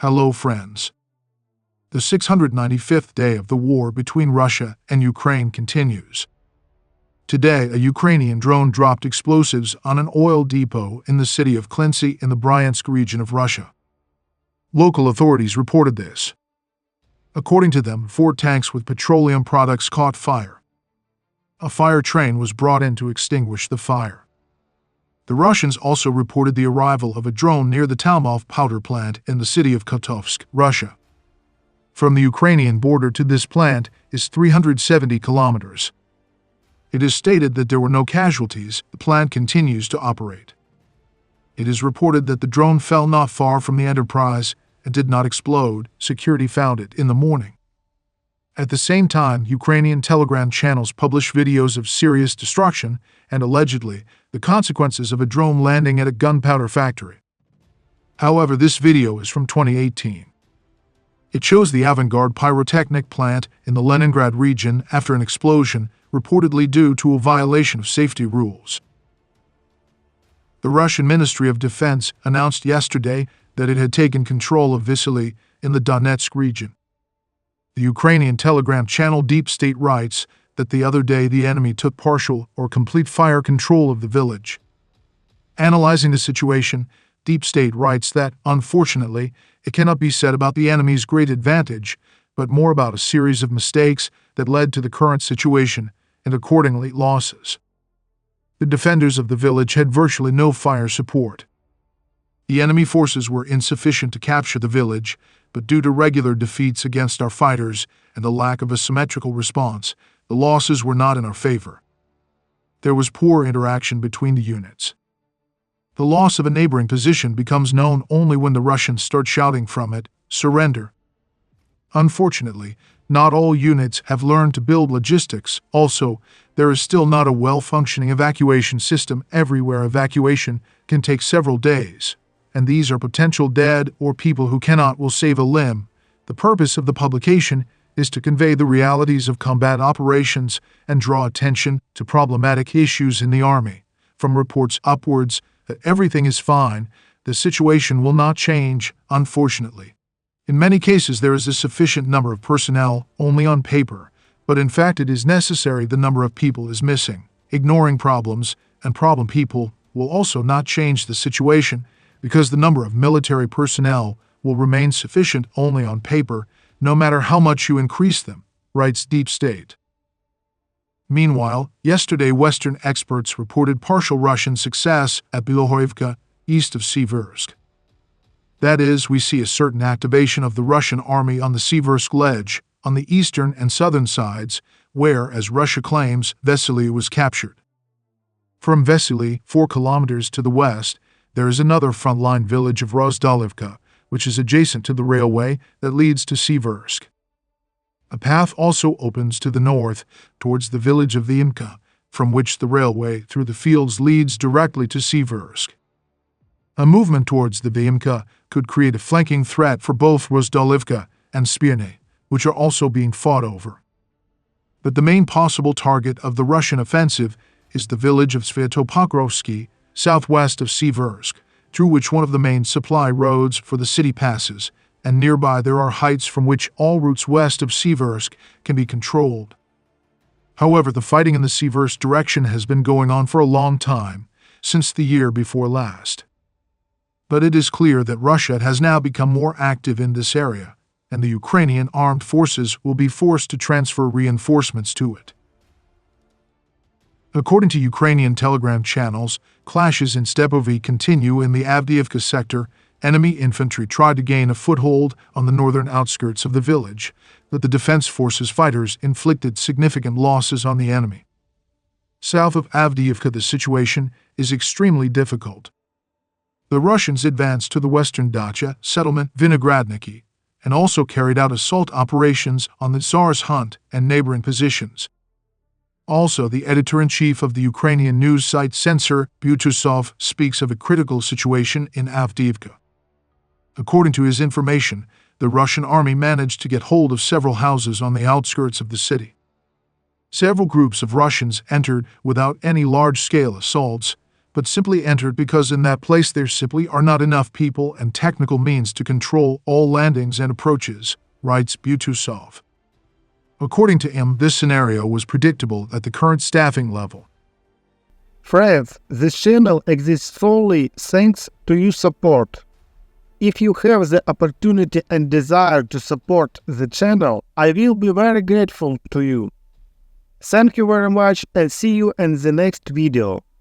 Hello, friends. The 695th day of the war between Russia and Ukraine continues. Today, a Ukrainian drone dropped explosives on an oil depot in the city of Klinsy in the Bryansk region of Russia. Local authorities reported this. According to them, 4 tanks with petroleum products caught fire. A fire train was brought in to extinguish the fire. The Russians also reported the arrival of a drone near the Talmov powder plant in the city of Kotovsk, Russia. From the Ukrainian border to this plant is 370 kilometers. It is stated that there were no casualties. The plant continues to operate. It is reported that the drone fell not far from the enterprise and did not explode. Security found it in the morning. At the same time, Ukrainian Telegram channels publish videos of serious destruction and allegedly the consequences of a drone landing at a gunpowder factory. However, this video is from 2018. It shows the Avangard pyrotechnic plant in the Leningrad region after an explosion, reportedly due to a violation of safety rules. The Russian Ministry of Defense announced yesterday that it had taken control of Yevhenii in the Donetsk region. The Ukrainian Telegram channel Deep State writes that the other day the enemy took partial or complete fire control of the village. Analyzing the situation, Deep State writes that, unfortunately, it cannot be said about the enemy's great advantage, but more about a series of mistakes that led to the current situation and accordingly losses. The defenders of the village had virtually no fire support. The enemy forces were insufficient to capture the village, but due to regular defeats against our fighters and the lack of a symmetrical response, the losses were not in our favor. There was poor interaction between the units. The loss of a neighboring position becomes known only when the Russians start shouting from it, "Surrender." Unfortunately, not all units have learned to build logistics. Also, there is still not a well-functioning evacuation system everywhere. Evacuation can take several days, and these are potential dead or people who cannot will save a limb. The purpose of the publication is to convey the realities of combat operations and draw attention to problematic issues in the army. From reports upwards that everything is fine, the situation will not change, unfortunately. In many cases there is a sufficient number of personnel only on paper, but in fact it is necessary the number of people is missing. Ignoring problems and problem people will also not change the situation because the number of military personnel will remain sufficient only on paper, no matter how much you increase them, writes Deep State. Meanwhile, yesterday Western experts reported partial Russian success at Avdiivka, east of Siversk. That is, we see a certain activation of the Russian army on the Siversk ledge, on the eastern and southern sides, where, as Russia claims, Yevhenii was captured. From Yevhenii, 4 kilometers to the west, there is another frontline village of Avdiivka, which is adjacent to the railway that leads to Siversk. A path also opens to the north, towards the village of Avdiivka, from which the railway through the fields leads directly to Siversk. A movement towards the Avdiivka could create a flanking threat for both Avdiivka and Yevhenii, which are also being fought over. But the main possible target of the Russian offensive is the village of Sviatopokrovsky, southwest of Siversk, through which one of the main supply roads for the city passes, and nearby there are heights from which all routes west of Siversk can be controlled. However, the fighting in the Siversk direction has been going on for a long time, since the year before last. But it is clear that Russia has now become more active in this area, and the Ukrainian armed forces will be forced to transfer reinforcements to it. According to Ukrainian Telegram channels, clashes in Stepovy continue in the Avdiivka sector. Enemy infantry tried to gain a foothold on the northern outskirts of the village, but the defense forces fighters inflicted significant losses on the enemy. South of Avdiivka the situation is extremely difficult. The Russians advanced to the western Dacha settlement Vinogradniki, and also carried out assault operations on the Tsar's Hunt and neighboring positions. Also, the editor-in-chief of the Ukrainian news site Censor Butusov speaks of a critical situation in Avdiivka. According to his information, the Russian army managed to get hold of several houses on the outskirts of the city. Several groups of Russians entered without any large-scale assaults, but simply entered because in that place there simply are not enough people and technical means to control all landings and approaches, writes Butusov. According to him, this scenario was predictable at the current staffing level. Friends, this channel exists solely thanks to your support. If you have the opportunity and desire to support the channel, I will be very grateful to you. Thank you very much and see you in the next video.